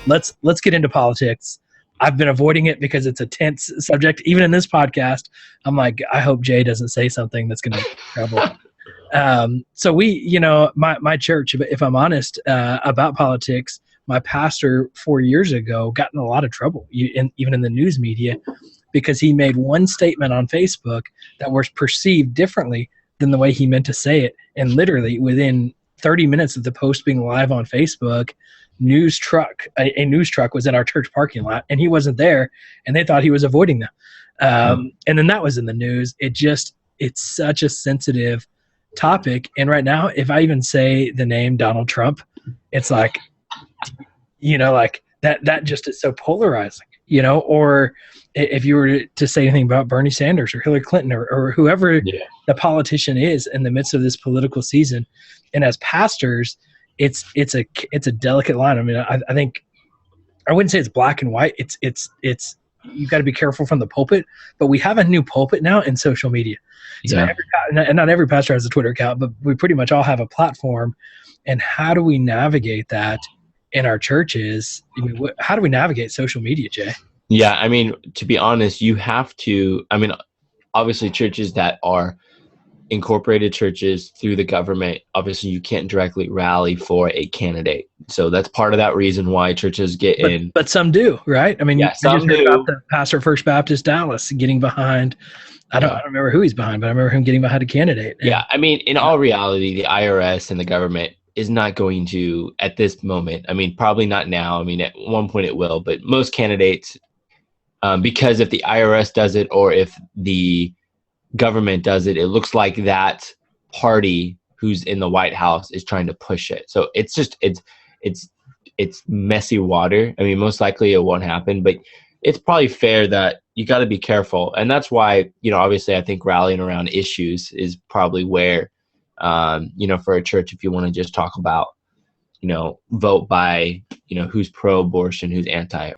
let's get into politics. I've been avoiding it because it's a tense subject. Even in this podcast, I'm like, I hope Jay doesn't say something that's going to get trouble. So my church, if I'm honest, about politics, my pastor 4 years ago got in a lot of trouble, even in the news media, because he made one statement on Facebook that was perceived differently than the way he meant to say it. And literally within 30 minutes of the post being live on Facebook, a news truck was in our church parking lot, and he wasn't there, and they thought he was avoiding them. And then that was in the news. It's such a sensitive topic. And right now, if I even say the name Donald Trump, it's like, like that just is so polarizing, or if you were to say anything about Bernie Sanders or Hillary Clinton or whoever the politician is in the midst of this political season. And as pastors, it's a delicate line. I mean, I think I wouldn't say it's black and white. It's you got to be careful from the pulpit, but we have a new pulpit now in social media. So not every pastor has a Twitter account, but we pretty much all have a platform. And how do we navigate that in our churches? I mean, how do we navigate social media, Jay? Yeah, I mean, to be honest, you have to. I mean, obviously, churches that are incorporated churches through the government, obviously you can't directly rally for a candidate. So that's part of that reason why churches get in. But some do, right? I mean, yeah, some just heard about the pastor of First Baptist Dallas getting behind. I don't remember who he's behind, but I remember him getting behind a candidate. Yeah, I mean, in all reality, the IRS and the government is not going to, at this moment, I mean, probably not now. I mean, at one point it will, but most candidates, because if the IRS does it or if the government does it, it looks like that party who's in the White House is trying to push it. So it's just it's messy water. I mean, most likely it won't happen, but it's probably fair that you got to be careful. And that's why, obviously I think rallying around issues is probably where, for a church, if you want to just talk about, vote by, who's pro-abortion, who's anti.